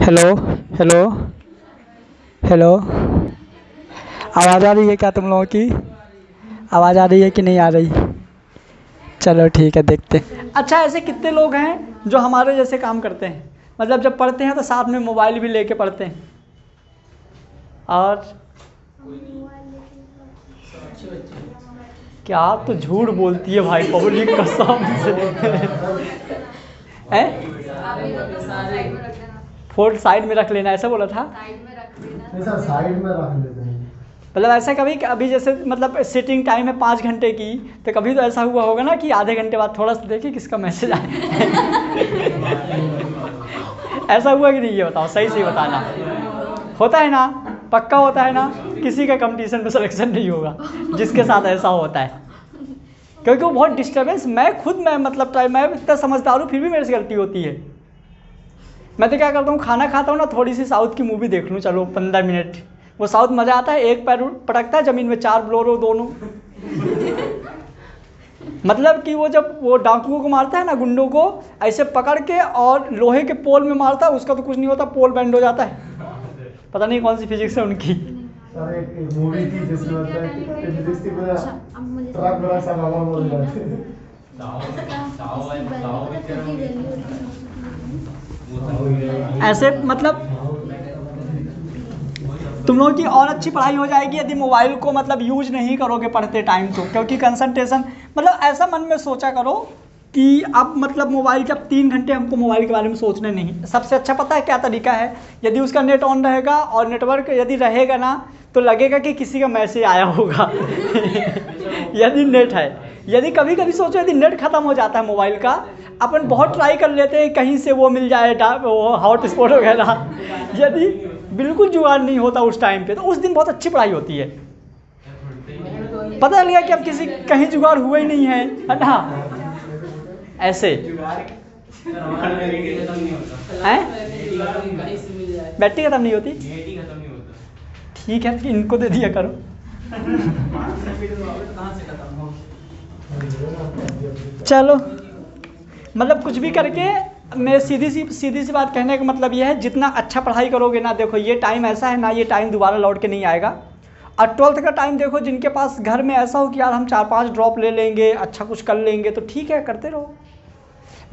Hello hello hello. आवाज़ आ रही है क्या तुम लोगों की? आवाज़ आ रही है कि नहीं आ रही? चलो ठीक है, देखते हैं। अच्छा, ऐसे कितने लोग हैं जो हमारे जैसे काम करते हैं, मतलब जब पढ़ते हैं तो साथ में मोबाइल भी लेके पढ़ते हैं? और क्या तो झूठ बोलती है भाई, पब्लिक कसम से। हैं? फोन साइड में रख लेना, ऐसा बोला था? ऐसा साइड में रख लेते हैं। मतलब ऐसा कभी अभी जैसे मतलब सिटिंग टाइम है 5 घंटे की, तो कभी तो ऐसा हुआ होगा ना कि आधे घंटे बाद थोड़ा सा देखिए किसका मैसेज आए। ऐसा हुआ कि नहीं, ये बताओ, सही सही बताना। होता है ना? पक्का होता है ना? किसी का कंपटीशन में सिलेक्शन नहीं होगा जिसके साथ ऐसा होता है, क्योंकि वो बहुत डिस्टर्बेंस। मैं मतलब ट्राई, मैं इतना समझदार हूँ फिर भी मेरे से गलती होती है। मैं तो क्या करता हूँ, खाना खाता हूँ ना, थोड़ी सी साउथ की मूवी देख लूँ, चलो 15 मिनट। वो साउथ मज़ा आता है, एक पैर पटकता है ज़मीन में, 4 ब्लोरो दोनों। मतलब कि वो जब वो डाकुओं को मारता है ना, गुंडों को ऐसे पकड़ के और लोहे के पोल में मारता है, उसका तो कुछ नहीं होता, पोल बेंड हो जाता है। पता नहीं कौन सी फिजिक्स है उनकी। सर एक मूवी थी जिसमें होता है कि फिजिक्स की पूरा ट्रक बड़ा सा हवा में उड़ जाते हैं। ऐसे मतलब तुम लोगों की और अच्छी पढ़ाई हो जाएगी यदि मोबाइल को मतलब यूज नहीं करोगे पढ़ते टाइम तो, क्योंकि कंसंट्रेशन मतलब ऐसा मन में सोचा करो कि अब मतलब मोबाइल के अब 3 घंटे हमको मोबाइल के बारे में सोचने नहीं। सबसे अच्छा पता है क्या तरीका है? यदि उसका नेट ऑन रहेगा और नेटवर्क यदि रहेगा ना, तो लगेगा कि किसी का मैसेज आया होगा। यदि नेट है, यदि कभी कभी सोचो यदि नेट खत्म हो जाता है मोबाइल का, अपन बहुत ट्राई कर लेते हैं कहीं से वो मिल जाए, वो हॉटस्पॉट वगैरह, यदि बिल्कुल जुगाड़ नहीं होता उस टाइम पे, तो उस दिन बहुत अच्छी पढ़ाई होती है। पता लगा कि अब किसी कहीं जुगाड़ हुआ ही नहीं है ना, ऐसे हैं? बैटरी खत्म नहीं होती? ठीक है, इनको दे दिया करो। चलो, मतलब कुछ भी करके मैं सीधी सी बात कहने का मतलब ये है, जितना अच्छा पढ़ाई करोगे ना, देखो ये टाइम ऐसा है ना, ये टाइम दोबारा लौट के नहीं आएगा। और 12th का टाइम देखो, जिनके पास घर में ऐसा हो कि यार हम 4-5 ड्रॉप ले लेंगे, अच्छा कुछ कर लेंगे, तो ठीक है, करते रहो।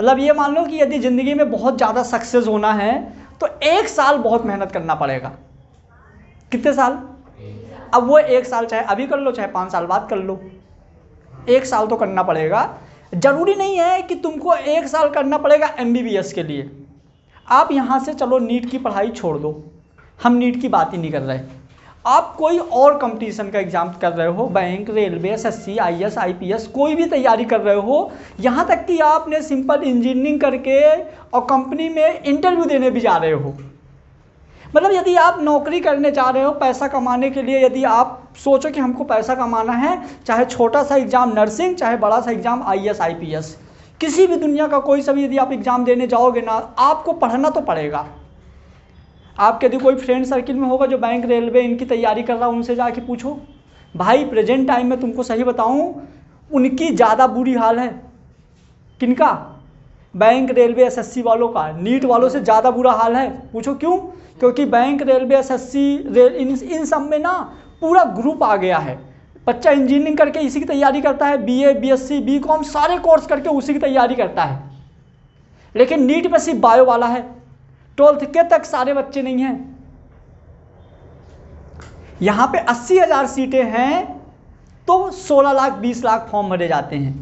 मतलब ये मान लो कि यदि ज़िंदगी में बहुत ज़्यादा सक्सेस होना है तो 1 साल बहुत मेहनत करना पड़ेगा। कितने साल? अब वो 1 साल चाहे अभी कर लो, चाहे 5 साल बाद कर लो, 1 साल तो करना पड़ेगा। जरूरी नहीं है कि तुमको 1 साल करना पड़ेगा MBBS के लिए। आप यहाँ से चलो नीट की पढ़ाई छोड़ दो, हम नीट की बात ही नहीं कर रहे। आप कोई और कंपटीशन का एग्जाम कर रहे हो, bank, railway, SSC, IAS, IPS, कोई भी तैयारी कर रहे हो, यहाँ तक कि आपने सिंपल इंजीनियरिंग करके और कंपनी में इंटरव्यू देने भी जा रहे हो। मतलब यदि आप नौकरी करने जा रहे हो पैसा कमाने के लिए, यदि आप सोचो कि हमको पैसा कमाना है, चाहे छोटा सा एग्जाम नर्सिंग, चाहे बड़ा सा एग्जाम IAS, IPS, किसी भी दुनिया का कोई सा भी यदि आप एग्जाम देने जाओगे ना, आपको पढ़ना तो पड़ेगा। आपके यदि कोई फ्रेंड सर्किल में होगा जो बैंक, रेलवे इनकी तैयारी कर रहा है, उनसे जाके पूछो भाई, प्रेजेंट टाइम में तुमको सही बताऊं, उनकी ज़्यादा बुरी हाल है। किनका? बैंक, रेलवे, SSC वालों का नीट वालों से ज़्यादा बुरा हाल है। पूछो क्यों? क्योंकि बैंक, रेलवे, SSC, इन सब में ना पूरा ग्रुप आ गया है। बच्चा इंजीनियरिंग करके इसी की तैयारी करता है, BA, BSc, BCom सारे कोर्स करके उसी की तैयारी करता है, लेकिन नीट में सिर्फ बायो वाला है। 12th के तक सारे बच्चे नहीं हैं। यहाँ पे 80,000 सीटें हैं तो 16 लाख 20 लाख फॉर्म भरे जाते हैं।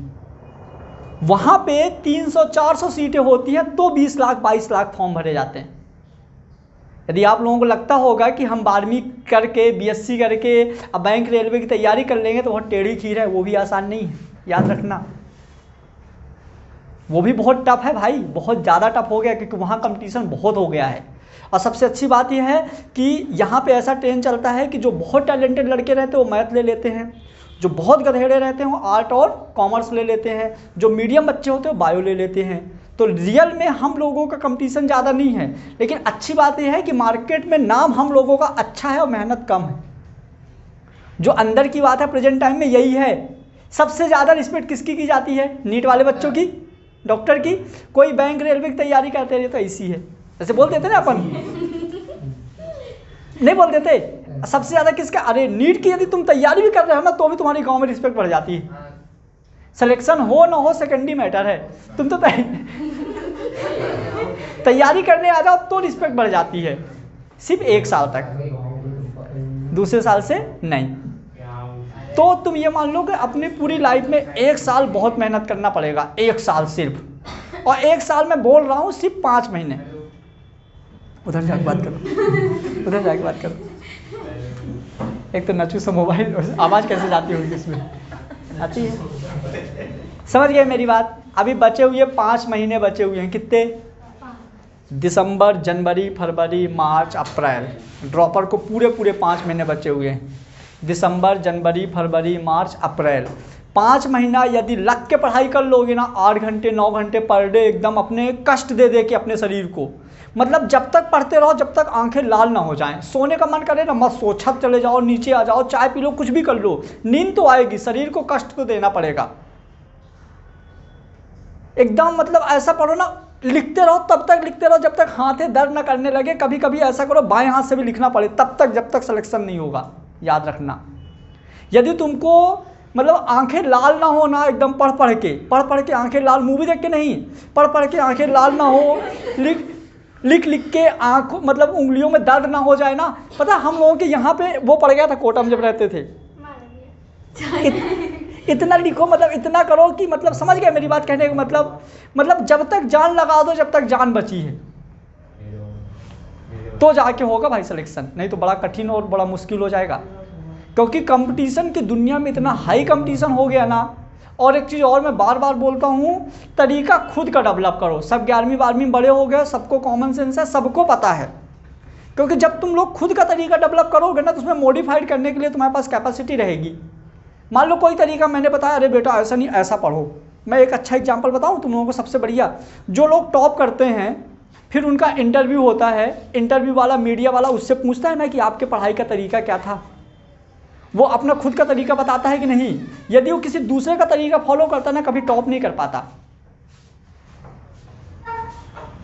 वहाँ पे 300-400 सीटें होती हैं तो 20 लाख 22 लाख फॉर्म भरे जाते हैं। यदि आप लोगों को लगता होगा कि हम 12वीं करके BSc करके अब बैंक, रेलवे की तैयारी कर लेंगे तो बहुत टेढ़ी खीर है, वो भी आसान नहीं है, याद रखना। वो भी बहुत टफ है भाई, बहुत ज़्यादा टफ हो गया, क्योंकि वहाँ कंपटीशन बहुत हो गया है। और सबसे अच्छी बात यह है कि यहाँ पे ऐसा ट्रेंड चलता है कि जो बहुत टैलेंटेड लड़के रहते हैं वो मैथ ले लेते हैं, जो बहुत गधेड़े रहते हैं वो आर्ट और कॉमर्स ले लेते हैं, जो मीडियम बच्चे होते हैं वो बायो ले लेते हैं। तो रियल में हम लोगों का कंपटीशन ज़्यादा नहीं है, लेकिन अच्छी बात यह है कि मार्केट में नाम हम लोगों का अच्छा है और मेहनत कम है। जो अंदर की बात है प्रेजेंट टाइम में यही है। सबसे ज़्यादा रिस्पेक्ट किसकी की जाती है? नीट वाले बच्चों की, डॉक्टर की। कोई बैंक, रेलवे की तैयारी करते रहे तो ऐसी है, ऐसे बोल देते ना अपन, नहीं बोल देते? सबसे ज़्यादा किसका? अरे नीट की यदि तुम तैयारी भी कर रहे हो ना तो भी तुम्हारी गांव में रिस्पेक्ट बढ़ जाती है। सिलेक्शन हो ना हो सेकेंडरी मैटर है, तुम तो तैयारी करने आ जाओ तो रिस्पेक्ट बढ़ जाती है, सिर्फ 1 साल तक, दूसरे साल से नहीं। तो तुम ये मान लो कि अपनी पूरी लाइफ में 1 साल बहुत मेहनत करना पड़ेगा, 1 साल सिर्फ, और 1 साल में बोल रहा हूँ सिर्फ 5 महीने। उधर जाके बात करो, उधर जाके बात करो। एक तो नचू सा मोबाइल, आवाज़ कैसे जाती होगी इसमें, आती है? समझ गए मेरी बात? अभी बचे हुए 5 महीने बचे हुए हैं, कितने? दिसंबर, जनवरी, फरवरी, मार्च, अप्रैल। ड्रॉपर को पूरे 5 महीने बचे हुए हैं। दिसंबर, जनवरी, फरवरी, मार्च, अप्रैल। 5 महीना यदि लग के पढ़ाई कर लोगे ना, 8 घंटे 9 घंटे पर डे, एकदम अपने कष्ट दे दे के अपने शरीर को, मतलब जब तक पढ़ते रहो जब तक आंखें लाल ना हो जाएं। सोने का मन करे ना मत सो, छत चले जाओ, नीचे आ जाओ, चाय पी लो, कुछ भी कर लो, नींद तो आएगी, शरीर को कष्ट तो देना पड़ेगा। एकदम मतलब ऐसा पढ़ो ना, लिखते रहो, तब तक लिखते रहो जब तक हाथें दर्द ना करने लगे। कभी कभी ऐसा करो बाएं हाथ से भी लिखना पड़े, तब तक जब तक सिलेक्शन नहीं होगा। याद रखना, यदि तुमको मतलब आंखें लाल ना हो ना, एकदम पढ़ पढ़ के आंखें लाल, मूवी देख के नहीं, पढ़ के आंखें लाल ना हो, लिख के आंखों मतलब उंगलियों में दर्द ना हो जाए ना। पता हम लोगों के यहाँ पे वो पड़ गया था, कोटा में जब रहते थे, इतना लिखो, मतलब इतना करो कि मतलब समझ गए मेरी बात कहने का मतलब जब तक जान लगा दो, जब तक जान बची है तो जाके होगा भाई सिलेक्शन, नहीं तो बड़ा कठिन और बड़ा मुश्किल हो जाएगा। क्योंकि कंपटीशन की दुनिया में इतना हाई कंपटीशन हो गया ना। और एक चीज़ और मैं बार बार बोलता हूँ, तरीका खुद का डेवलप करो। सब 11वीं 12वीं बड़े हो गए, सबको कॉमन सेंस है, सबको पता है। क्योंकि जब तुम लोग खुद का तरीका डेवलप करोगे ना तो उसमें मॉडिफाइड करने के लिए तुम्हारे पास कैपेसिटी रहेगी। मान लो कोई तरीका मैंने बताया, अरे बेटा ऐसा नहीं ऐसा पढ़ो। मैं एक अच्छा एग्जाम्पल बताऊँ तुम लोगों को, सबसे बढ़िया, जो लोग टॉप करते हैं फिर उनका इंटरव्यू होता है, इंटरव्यू वाला मीडिया वाला उससे पूछता है ना कि आपके पढ़ाई का तरीका क्या था। वो अपना खुद का तरीका बताता है कि नहीं? यदि वो किसी दूसरे का तरीका फॉलो करता है ना, कभी टॉप नहीं कर पाता।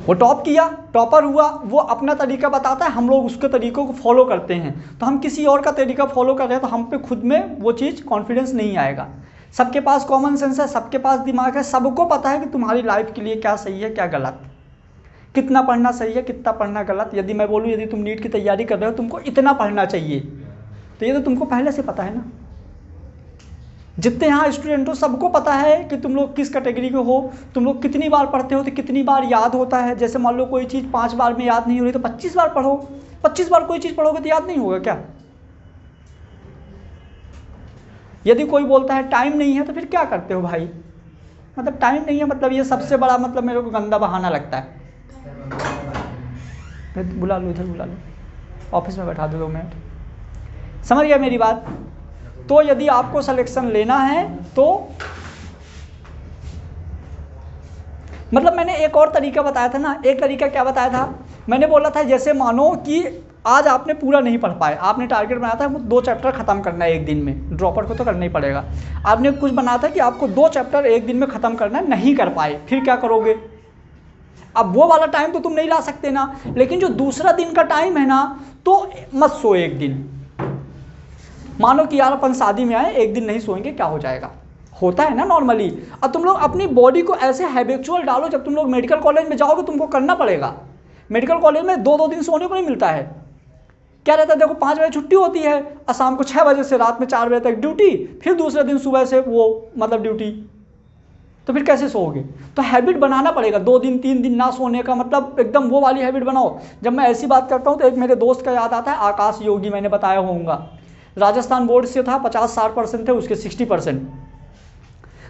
वो टॉप किया, टॉपर हुआ, वो अपना तरीका बताता है, हम लोग उसके तरीकों को फॉलो करते हैं। तो हम किसी और का तरीका फॉलो कर रहे हैं तो हम पे खुद में वो चीज़ कॉन्फिडेंस नहीं आएगा। सबके पास कॉमन सेंस है, सबके पास दिमाग है, सबको पता है कि तुम्हारी लाइफ के लिए क्या सही है क्या गलत, कितना पढ़ना सही है कितना पढ़ना गलत। यदि मैं बोलूँ यदि तुम नीट की तैयारी कर रहे हो तुमको इतना पढ़ना चाहिए, तो ये तो तुमको पहले से पता है ना। जितने यहाँ स्टूडेंट हो सबको पता है कि तुम लोग किस कैटेगरी के हो, तुम लोग कितनी बार पढ़ते हो तो कितनी बार याद होता है। जैसे मान लो कोई चीज़ 5 बार में याद नहीं हो रही तो 25 बार पढ़ो। 25 बार कोई चीज़ पढ़ोगे तो याद नहीं होगा क्या? यदि कोई बोलता है टाइम नहीं है तो फिर क्या करते हो भाई? मतलब टाइम नहीं है, मतलब ये सबसे बड़ा मतलब मेरे को गंदा बहाना लगता है। बुला लो, इधर बुला लो, ऑफिस में बैठा दो 2 मिनट। समझ गया मेरी बात? तो यदि आपको सिलेक्शन लेना है तो मतलब मैंने एक और तरीका बताया था ना। एक तरीका क्या बताया था? मैंने बोला था जैसे मानो कि आज आपने पूरा नहीं पढ़ पाए, आपने टारगेट बनाया था वो 2 चैप्टर खत्म करना है एक दिन में, ड्रॉपर को तो करना ही पड़ेगा। आपने कुछ बनाया था कि आपको 2 चैप्टर एक दिन में ख़त्म करना है, नहीं कर पाए, फिर क्या करोगे? अब वो वाला टाइम तो तुम नहीं ला सकते ना, लेकिन जो दूसरा दिन का टाइम है ना, तो मत सो एक दिन। मानो कि यार अपन शादी में आए, एक दिन नहीं सोएंगे क्या हो जाएगा, होता है ना नॉर्मली। अब तुम लोग अपनी बॉडी को ऐसे हैबिचुअल डालो, जब तुम लोग मेडिकल कॉलेज में जाओगे तुमको करना पड़ेगा। मेडिकल कॉलेज में 2-2 दिन सोने को नहीं मिलता है। क्या रहता है, देखो 5 बजे छुट्टी होती है और शाम को 6 बजे से रात में 4 बजे तक ड्यूटी, फिर दूसरे दिन सुबह से वो मतलब ड्यूटी, तो फिर कैसे सोओगे? तो हैबिट बनाना पड़ेगा, 2 दिन 3 दिन ना सोने का, मतलब एकदम वो वाली हैबिट बनाओ। जब मैं ऐसी बात करता हूँ तो एक मेरे दोस्त का याद आता है, आकाश योगी, मैंने बताया होगा, राजस्थान बोर्ड से था, 50-60% थे उसके 60%।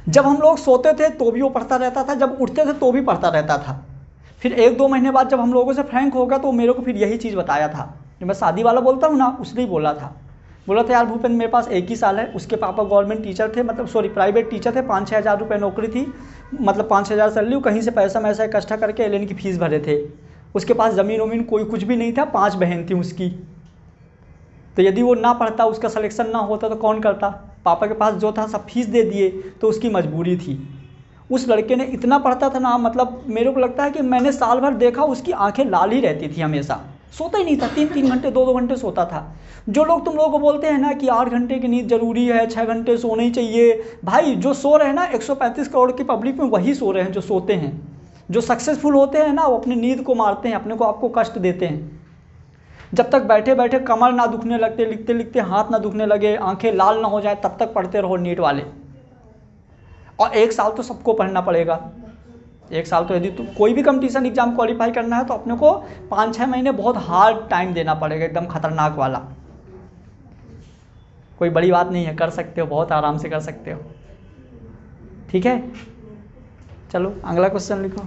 जब हम लोग सोते थे तो भी वो पढ़ता रहता था, जब उठते थे तो भी पढ़ता रहता था। फिर 1-2 महीने बाद जब हम लोगों से फ्रैंक हो गया तो मेरे को फिर यही चीज़ बताया था, जो मैं शादी वाला बोलता हूँ ना, उसने ही बोला था यार भूपेंद्र मेरे पास 1 ही साल है। उसके पापा गवर्नमेंट टीचर थे, मतलब सॉरी प्राइवेट टीचर थे, 5-6 हज़ार रुपये नौकरी थी, मतलब 5-6 हज़ार सैलरी, कहीं से पैसा मैसा इकट्ठा करके एलएन की फ़ीस भरे थे। उसके पास ज़मीन वमीन कोई कुछ भी नहीं था, 5 बहन थी उसकी। तो यदि वो ना पढ़ता, उसका सिलेक्शन ना होता तो कौन करता? पापा के पास जो था सब फीस दे दिए, तो उसकी मजबूरी थी। उस लड़के ने इतना पढ़ता था ना, मतलब मेरे को लगता है कि मैंने साल भर देखा उसकी आंखें लाल ही रहती थी हमेशा, सोता ही नहीं था, 3-3 घंटे 2-2 घंटे सोता था। जो लोग तुम लोगों को बोलते हैं ना कि 8 घंटे की नींद जरूरी है, 6 घंटे सोने ही चाहिए, भाई जो सो रहे हैं ना 135 करोड़ की पब्लिक में वही सो रहे हैं जो सोते हैं। जो सक्सेसफुल होते हैं ना वो अपनी नींद को मारते हैं, अपने को आपको कष्ट देते हैं। जब तक बैठे बैठे कमर ना दुखने लगते, लिखते लिखते हाथ ना दुखने लगे, आंखें लाल ना हो जाए, तब तक पढ़ते रहो नीट वाले। और 1 साल तो सबको पढ़ना पड़ेगा। 1 साल तो यदि कोई भी कंपटीशन एग्जाम क्वालिफाई करना है तो अपने को 5-6 महीने बहुत हार्ड टाइम देना पड़ेगा, एकदम खतरनाक वाला। कोई बड़ी बात नहीं है, कर सकते हो, बहुत आराम से कर सकते हो। ठीक है, चलो अगला क्वेश्चन लिखो।